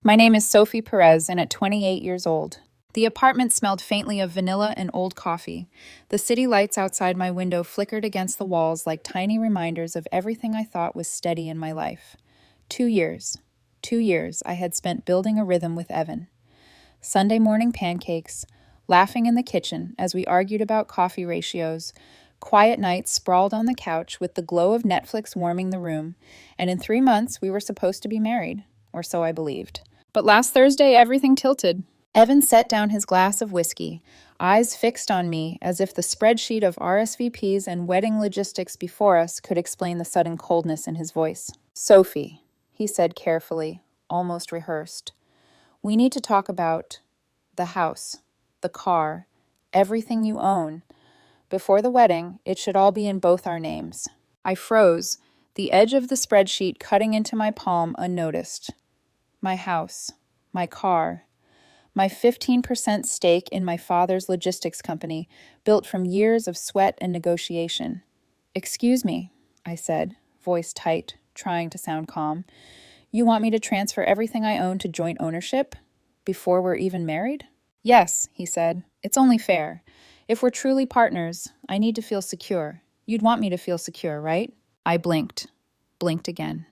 My name is Sophie Perez, and at 28 years old. The apartment smelled faintly of vanilla and old coffee. The city lights outside my window flickered against the walls like tiny reminders of everything I thought was steady in my life. 2 years. 2 years I had spent building a rhythm with Evan. Sunday morning pancakes, laughing in the kitchen as we argued about coffee ratios, quiet nights sprawled on the couch with the glow of Netflix warming the room, and in 3 months we were supposed to be married, or so I believed. But last Thursday, everything tilted. Evan set down his glass of whiskey, eyes fixed on me as if the spreadsheet of RSVPs and wedding logistics before us could explain the sudden coldness in his voice. "Sophie," he said carefully, almost rehearsed, "we need to talk about the house, the car, everything you own. Before the wedding, it should all be in both our names." I froze, the edge of the spreadsheet cutting into my palm unnoticed. My house, my car, my 15% stake in my father's logistics company, built from years of sweat and negotiation. "Excuse me," I said, voice tight, trying to sound calm. "You want me to transfer everything I own to joint ownership? Before we're even married?" "Yes," he said. "It's only fair. If we're truly partners, I need to feel secure. You'd want me to feel secure, right?" I blinked again.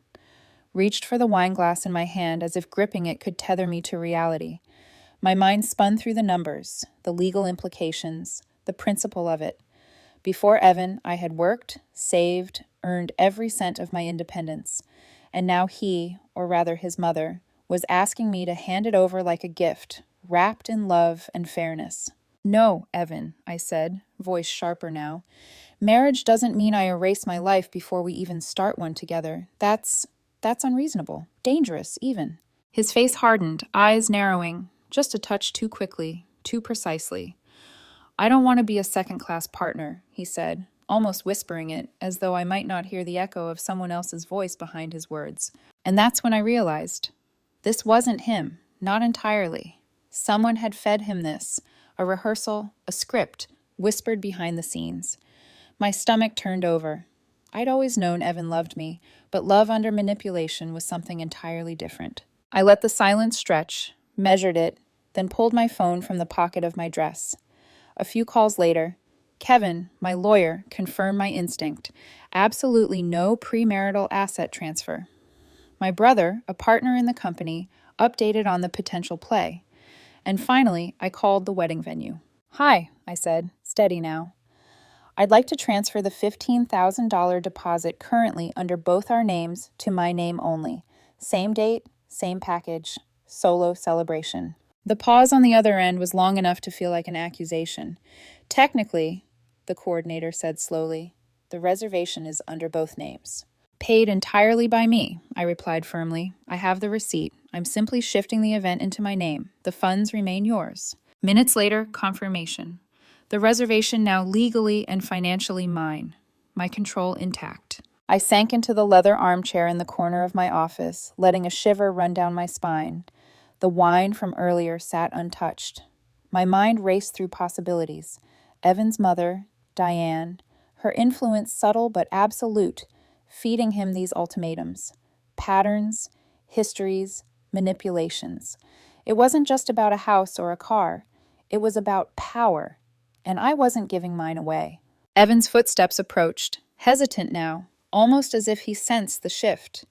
Reached for the wine glass in my hand as if gripping it could tether me to reality. My mind spun through the numbers, the legal implications, the principle of it. Before Evan, I had worked, saved, earned every cent of my independence. And now he, or rather his mother, was asking me to hand it over like a gift, wrapped in love and fairness. "No, Evan," I said, voice sharper now. "Marriage doesn't mean I erase my life before we even start one together. That's unreasonable, dangerous even." His face hardened, eyes narrowing, just a touch too quickly, too precisely. "I don't want to be a second-class partner," he said, almost whispering it, as though I might not hear the echo of someone else's voice behind his words. And that's when I realized. This wasn't him, not entirely. Someone had fed him this, a rehearsal, a script, whispered behind the scenes. My stomach turned over. I'd always known Evan loved me, but love under manipulation was something entirely different. I let the silence stretch, measured it, then pulled my phone from the pocket of my dress. A few calls later, Kevin, my lawyer, confirmed my instinct. Absolutely no premarital asset transfer. My brother, a partner in the company, updated on the potential play. And finally, I called the wedding venue. "Hi," I said, steady now. "I'd like to transfer the $15,000 deposit currently under both our names to my name only. Same date, same package, solo celebration." The pause on the other end was long enough to feel like an accusation. "Technically," the coordinator said slowly, "the reservation is under both names." "Paid entirely by me," I replied firmly. "I have the receipt. I'm simply shifting the event into my name. The funds remain yours." Minutes later, confirmation. The reservation now legally and financially mine. My control intact. I sank into the leather armchair in the corner of my office, letting a shiver run down my spine. The wine from earlier sat untouched. My mind raced through possibilities. Evan's mother, Diane, her influence subtle but absolute, feeding him these ultimatums. Patterns, histories, manipulations. It wasn't just about a house or a car. It was about power. And I wasn't giving mine away. Evan's footsteps approached, hesitant now, almost as if he sensed the shift.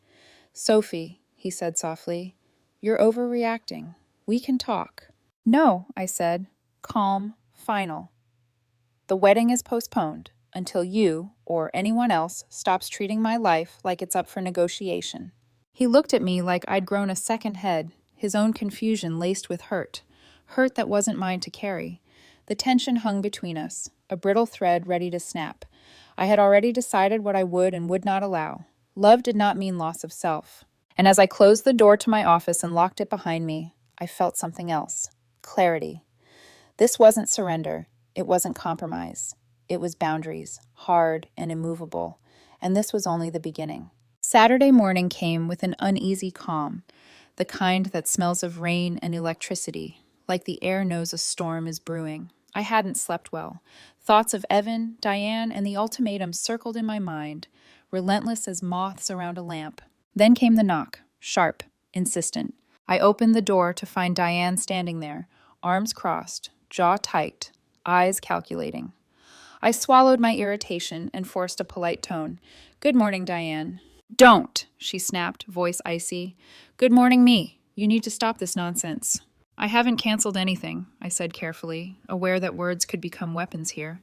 "Sophie," he said softly, "you're overreacting. We can talk." "No," I said, calm, final. "The wedding is postponed until you, or anyone else, stops treating my life like it's up for negotiation." He looked at me like I'd grown a second head, his own confusion laced with hurt that wasn't mine to carry. The tension hung between us, a brittle thread ready to snap. I had already decided what I would and would not allow. Love did not mean loss of self. And as I closed the door to my office and locked it behind me, I felt something else. Clarity. This wasn't surrender. It wasn't compromise. It was boundaries, hard and immovable. And this was only the beginning. Saturday morning came with an uneasy calm, the kind that smells of rain and electricity, like the air knows a storm is brewing. I hadn't slept well. Thoughts of Evan, Diane, and the ultimatum circled in my mind, relentless as moths around a lamp. Then came the knock, sharp, insistent. I opened the door to find Diane standing there, arms crossed, jaw tight, eyes calculating. I swallowed my irritation and forced a polite tone. "Good morning, Diane." "Don't," she snapped, voice icy. "Good morning, me. You need to stop this nonsense." "I haven't canceled anything," I said carefully, aware that words could become weapons here.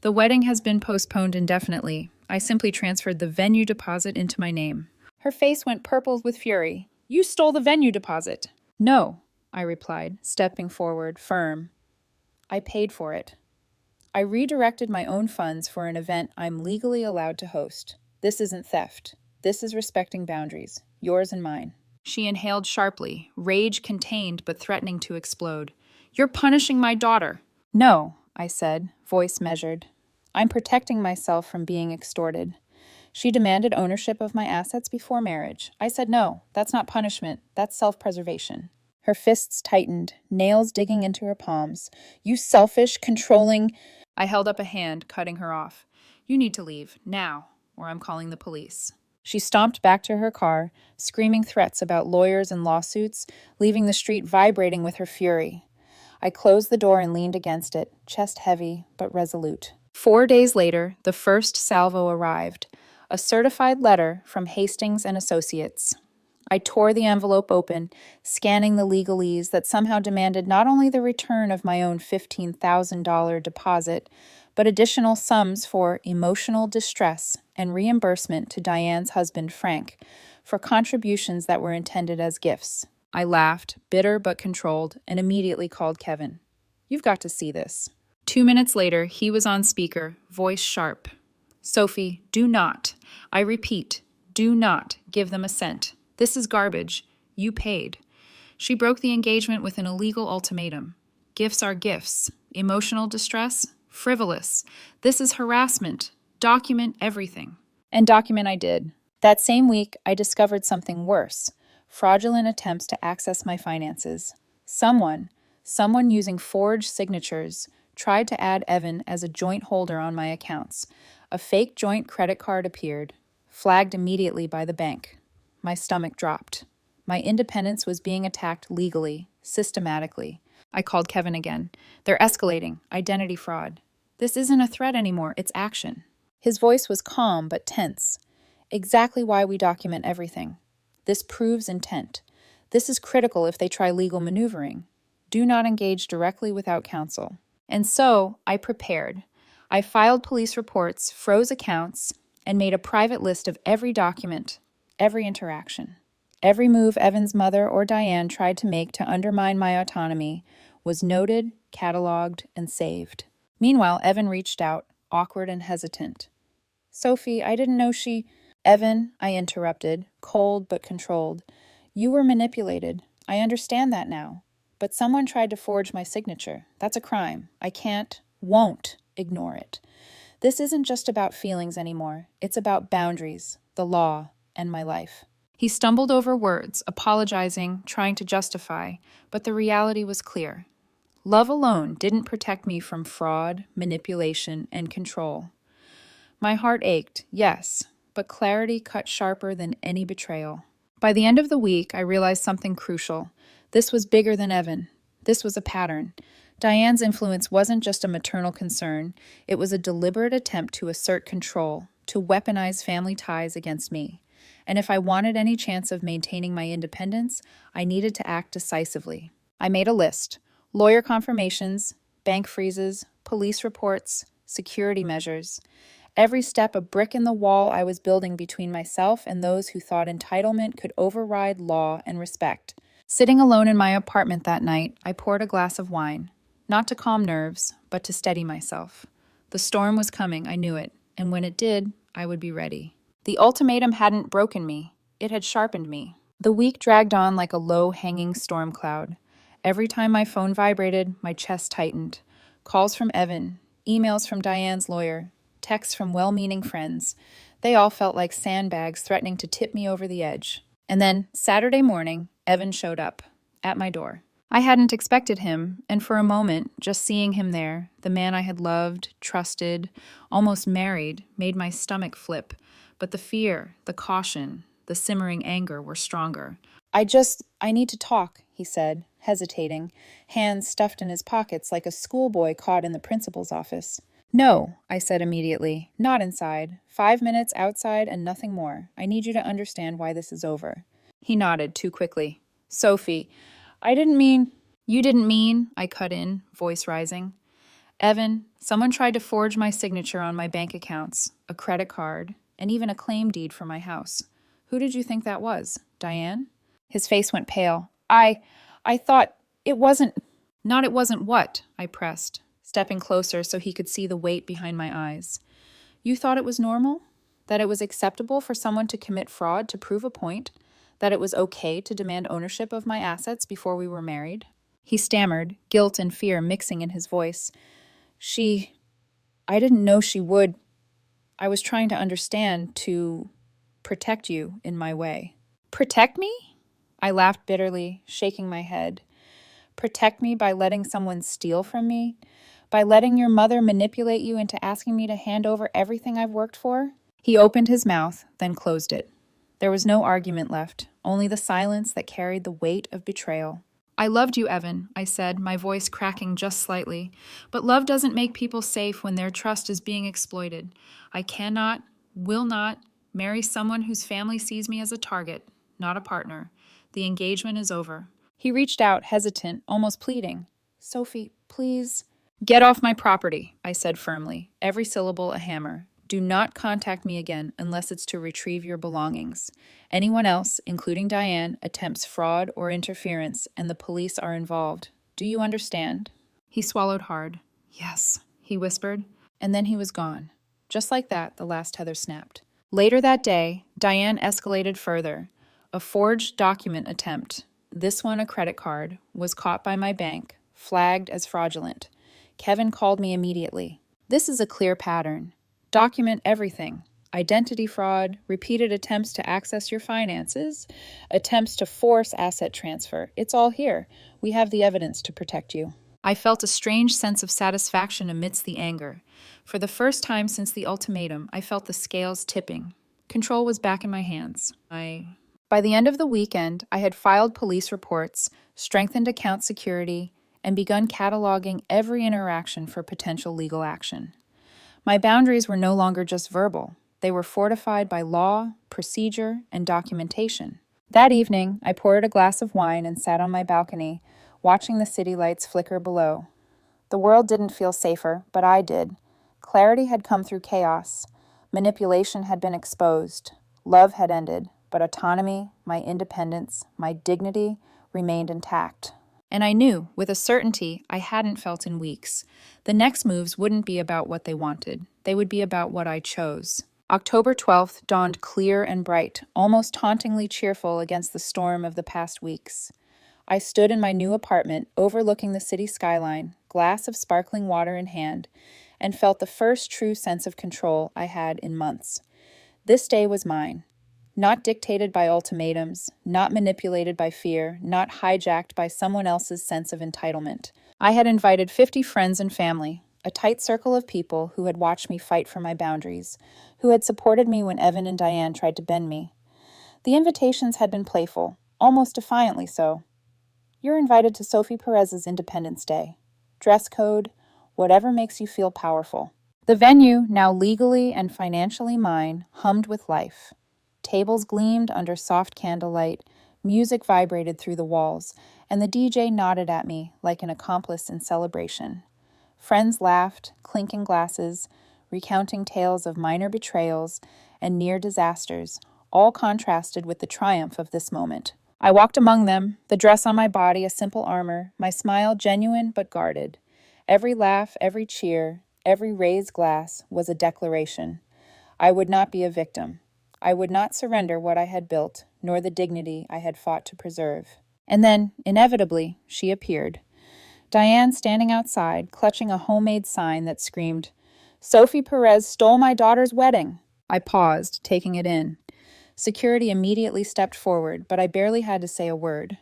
"The wedding has been postponed indefinitely. I simply transferred the venue deposit into my name." Her face went purple with fury. "You stole the venue deposit." "No," I replied, stepping forward, firm. "I paid for it. I redirected my own funds for an event I'm legally allowed to host. This isn't theft. This is respecting boundaries, yours and mine." She inhaled sharply, rage contained but threatening to explode. "You're punishing my daughter." "No," I said, voice measured. "I'm protecting myself from being extorted. She demanded ownership of my assets before marriage. I said no, that's not punishment, that's self-preservation." Her fists tightened, nails digging into her palms. "You selfish, controlling—" I held up a hand, cutting her off. "You need to leave, now, or I'm calling the police." She stomped back to her car, screaming threats about lawyers and lawsuits, leaving the street vibrating with her fury. I closed the door and leaned against it, chest heavy but resolute. 4 days later, the first salvo arrived, a certified letter from Hastings and Associates. I tore the envelope open, scanning the legalese that somehow demanded not only the return of my own $15,000 deposit, but additional sums for emotional distress and reimbursement to Diane's husband, Frank, for contributions that were intended as gifts. I laughed, bitter but controlled, and immediately called Kevin. "You've got to see this." 2 minutes later, he was on speaker, voice sharp. "Sophie, do not, I repeat, do not give them a cent. This is garbage. You paid." She broke the engagement with an illegal ultimatum. "Gifts are gifts. Emotional distress? Frivolous. This is harassment. Document everything." And document I did. That same week, I discovered something worse: fraudulent attempts to access my finances. Someone using forged signatures, tried to add Evan as a joint holder on my accounts. A fake joint credit card appeared, flagged immediately by the bank. My stomach dropped. My independence was being attacked legally, systematically. I called Kevin again. "They're escalating. Identity fraud." "This isn't a threat anymore, it's action." His voice was calm but tense. "Exactly why we document everything. This proves intent. This is critical if they try legal maneuvering. Do not engage directly without counsel." And so, I prepared. I filed police reports, froze accounts, and made a private list of every document, every interaction. Every move Evan's mother or Diane tried to make to undermine my autonomy was noted, cataloged, and saved. Meanwhile, Evan reached out, awkward and hesitant. "Sophie, I didn't know she—" "Evan," I interrupted, cold but controlled. "You were manipulated. I understand that now. But someone tried to forge my signature. That's a crime. I won't ignore it. This isn't just about feelings anymore. It's about boundaries, the law, and my life." He stumbled over words, apologizing, trying to justify, but the reality was clear. Love alone didn't protect me from fraud, manipulation, and control. My heart ached, yes, but clarity cut sharper than any betrayal. By the end of the week, I realized something crucial. This was bigger than Evan. This was a pattern. Diane's influence wasn't just a maternal concern. It was a deliberate attempt to assert control, to weaponize family ties against me. And if I wanted any chance of maintaining my independence, I needed to act decisively. I made a list: lawyer confirmations, bank freezes, police reports, security measures. Every step a brick in the wall I was building between myself and those who thought entitlement could override law and respect. Sitting alone in my apartment that night, I poured a glass of wine, not to calm nerves, but to steady myself. The storm was coming, I knew it, and when it did, I would be ready. The ultimatum hadn't broken me, it had sharpened me. The week dragged on like a low-hanging storm cloud. Every time my phone vibrated, my chest tightened. Calls from Evan, emails from Diane's lawyer, texts from well-meaning friends. They all felt like sandbags threatening to tip me over the edge. And then, Saturday morning, Evan showed up, at my door. I hadn't expected him, and for a moment, just seeing him there, the man I had loved, trusted, almost married, made my stomach flip. But the fear, the caution, the simmering anger were stronger. I need to talk, he said, hesitating, hands stuffed in his pockets like a schoolboy caught in the principal's office. No, I said immediately, not inside. 5 minutes outside and nothing more. I need you to understand why this is over. He nodded too quickly. Sophie, I didn't mean... You didn't mean, I cut in, voice rising. Evan, someone tried to forge my signature on my bank accounts, a credit card, and even a claim deed for my house. Who did you think that was? Diane? His face went pale. I thought it wasn't... Not it wasn't what? I pressed, stepping closer so he could see the weight behind my eyes. You thought it was normal? That it was acceptable for someone to commit fraud to prove a point? That it was okay to demand ownership of my assets before we were married? He stammered, guilt and fear mixing in his voice. I didn't know she would. I was trying to understand, to protect you in my way. Protect me? I laughed bitterly, shaking my head. Protect me by letting someone steal from me? By letting your mother manipulate you into asking me to hand over everything I've worked for? He opened his mouth, then closed it. There was no argument left, only the silence that carried the weight of betrayal. I loved you, Evan, I said, my voice cracking just slightly. But love doesn't make people safe when their trust is being exploited. I cannot, will not, marry someone whose family sees me as a target, not a partner. The engagement is over. He reached out, hesitant, almost pleading. Sophie, please. Get off my property, I said firmly, every syllable a hammer. Do not contact me again unless it's to retrieve your belongings. Anyone else, including Diane, attempts fraud or interference, and the police are involved. Do you understand? He swallowed hard. Yes, he whispered, and then he was gone. Just like that, the last tether snapped. Later that day, Diane escalated further. A forged document attempt, this one a credit card, was caught by my bank, flagged as fraudulent. Kevin called me immediately. This is a clear pattern. Document everything. Identity fraud, repeated attempts to access your finances, attempts to force asset transfer. It's all here. We have the evidence to protect you. I felt a strange sense of satisfaction amidst the anger. For the first time since the ultimatum, I felt the scales tipping. Control was back in my hands. By the end of the weekend, I had filed police reports, strengthened account security, and begun cataloging every interaction for potential legal action. My boundaries were no longer just verbal. They were fortified by law, procedure, and documentation. That evening, I poured a glass of wine and sat on my balcony, watching the city lights flicker below. The world didn't feel safer, but I did. Clarity had come through chaos. Manipulation had been exposed. Love had ended, but autonomy, my independence, my dignity remained intact. And I knew, with a certainty I hadn't felt in weeks, the next moves wouldn't be about what they wanted. They would be about what I chose. October 12th dawned clear and bright, almost tauntingly cheerful against the storm of the past weeks. I stood in my new apartment, overlooking the city skyline, glass of sparkling water in hand, and felt the first true sense of control I had in months. This day was mine. Not dictated by ultimatums, not manipulated by fear, not hijacked by someone else's sense of entitlement. I had invited 50 friends and family, a tight circle of people who had watched me fight for my boundaries, who had supported me when Evan and Diane tried to bend me. The invitations had been playful, almost defiantly so. You're invited to Sophie Perez's Independence Day. Dress code, whatever makes you feel powerful. The venue, now legally and financially mine, hummed with life. Tables gleamed under soft candlelight, music vibrated through the walls, and the DJ nodded at me like an accomplice in celebration. Friends laughed, clinking glasses, recounting tales of minor betrayals and near disasters, all contrasted with the triumph of this moment. I walked among them, the dress on my body a simple armor, my smile genuine but guarded. Every laugh, every cheer, every raised glass was a declaration. I would not be a victim. I would not surrender what I had built, nor the dignity I had fought to preserve. And then, inevitably, she appeared. Diane standing outside, clutching a homemade sign that screamed, "Sophie Perez stole my daughter's wedding." I paused, taking it in. Security immediately stepped forward, but I barely had to say a word.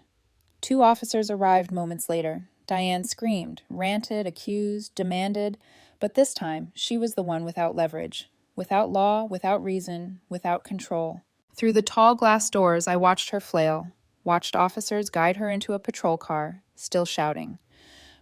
2 officers arrived moments later. Diane screamed, ranted, accused, demanded, but this time she was the one without leverage. Without law, without reason, without control. Through the tall glass doors, I watched her flail, watched officers guide her into a patrol car, still shouting.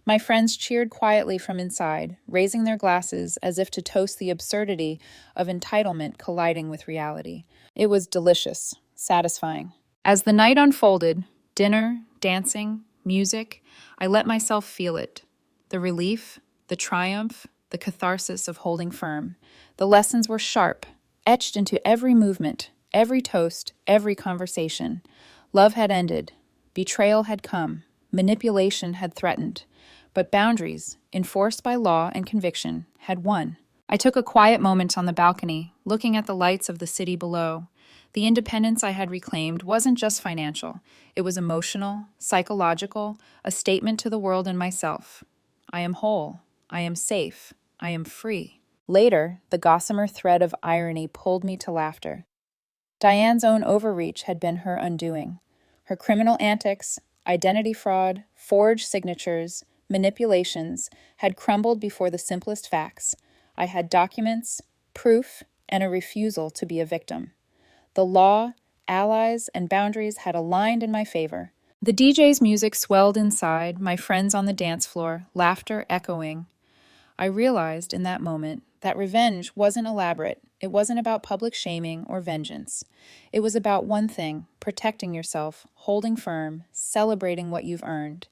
My friends cheered quietly from inside, raising their glasses as if to toast the absurdity of entitlement colliding with reality. It was delicious, satisfying. As the night unfolded, dinner, dancing, music, I let myself feel it. The relief, the triumph, the catharsis of holding firm. The lessons were sharp, etched into every movement, every toast, every conversation. Love had ended. Betrayal had come. Manipulation had threatened. But boundaries, enforced by law and conviction, had won. I took a quiet moment on the balcony, looking at the lights of the city below. The independence I had reclaimed wasn't just financial. It was emotional, psychological, a statement to the world and myself. I am whole. I am safe. I am free. Later, the gossamer thread of irony pulled me to laughter. Diane's own overreach had been her undoing. Her criminal antics, identity fraud, forged signatures, manipulations had crumbled before the simplest facts. I had documents, proof, and a refusal to be a victim. The law, allies, and boundaries had aligned in my favor. The DJ's music swelled inside, my friends on the dance floor, laughter echoing. I realized in that moment that revenge wasn't elaborate. It wasn't about public shaming or vengeance. It was about one thing: protecting yourself, holding firm, celebrating what you've earned,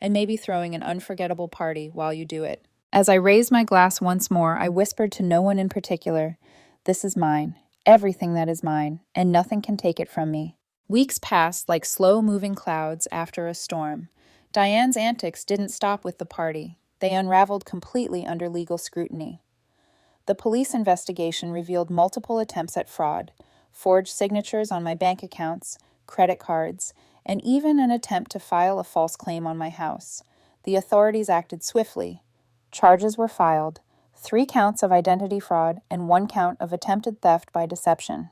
and maybe throwing an unforgettable party while you do it. As I raised my glass once more, I whispered to no one in particular, "This is mine, everything that is mine, and nothing can take it from me." Weeks passed like slow-moving clouds after a storm. Diane's antics didn't stop with the party. They unraveled completely under legal scrutiny. The police investigation revealed multiple attempts at fraud, forged signatures on my bank accounts, credit cards, and even an attempt to file a false claim on my house. The authorities acted swiftly. Charges were filed, 3 counts of identity fraud and 1 count of attempted theft by deception.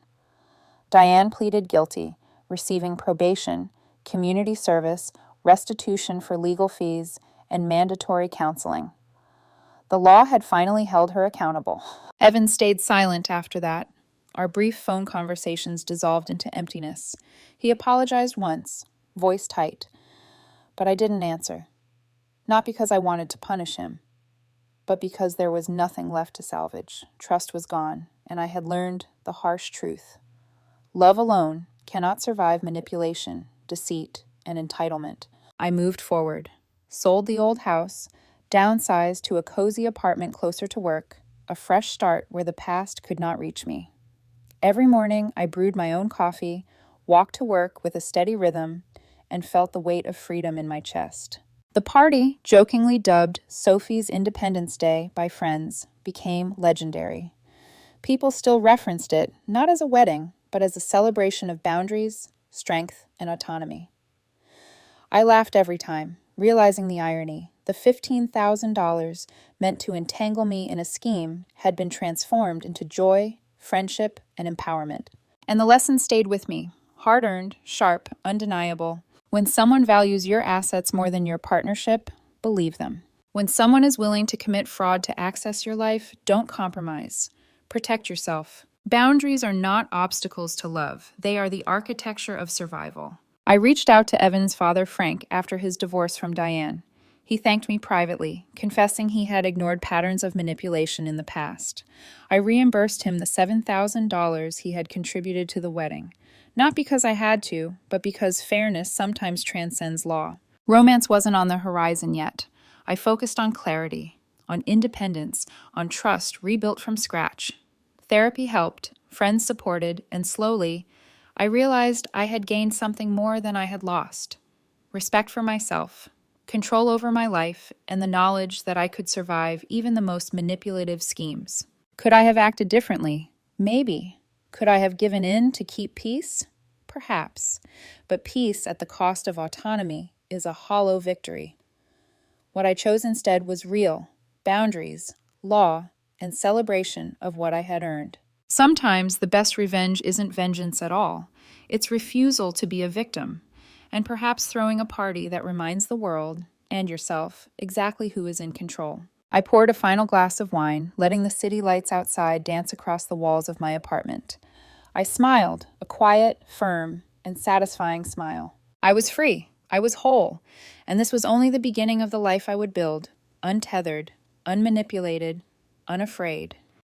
Diane pleaded guilty, receiving probation, community service, restitution for legal fees, and mandatory counseling. The law had finally held her accountable. Evan stayed silent after that. Our brief phone conversations dissolved into emptiness. He apologized once, voice tight, but I didn't answer. Not because I wanted to punish him, but because there was nothing left to salvage. Trust was gone, and I had learned the harsh truth. Love alone cannot survive manipulation, deceit, and entitlement. I moved forward, sold the old house, downsized to a cozy apartment closer to work, a fresh start where the past could not reach me. Every morning, I brewed my own coffee, walked to work with a steady rhythm, and felt the weight of freedom in my chest. The party, jokingly dubbed Sophie's Independence Day by friends, became legendary. People still referenced it, not as a wedding, but as a celebration of boundaries, strength, and autonomy. I laughed every time, realizing the irony. The $15,000 meant to entangle me in a scheme had been transformed into joy, friendship, and empowerment. And the lesson stayed with me, hard-earned, sharp, undeniable. When someone values your assets more than your partnership, believe them. When someone is willing to commit fraud to access your life, don't compromise. Protect yourself. Boundaries are not obstacles to love. They are the architecture of survival. I reached out to Evan's father, Frank, after his divorce from Diane. He thanked me privately, confessing he had ignored patterns of manipulation in the past. I reimbursed him the $7,000 he had contributed to the wedding, not because I had to, but because fairness sometimes transcends law. Romance wasn't on the horizon yet. I focused on clarity, on independence, on trust rebuilt from scratch. Therapy helped, friends supported, and slowly, I realized I had gained something more than I had lost. Respect for myself, control over my life, and the knowledge that I could survive even the most manipulative schemes. Could I have acted differently? Maybe. Could I have given in to keep peace? Perhaps. But peace at the cost of autonomy is a hollow victory. What I chose instead was real, boundaries, law, and celebration of what I had earned. Sometimes the best revenge isn't vengeance at all. It's refusal to be a victim, and perhaps throwing a party that reminds the world, and yourself, exactly who is in control. I poured a final glass of wine, letting the city lights outside dance across the walls of my apartment. I smiled, a quiet, firm, and satisfying smile. I was free. I was whole. And this was only the beginning of the life I would build, untethered, unmanipulated, unafraid.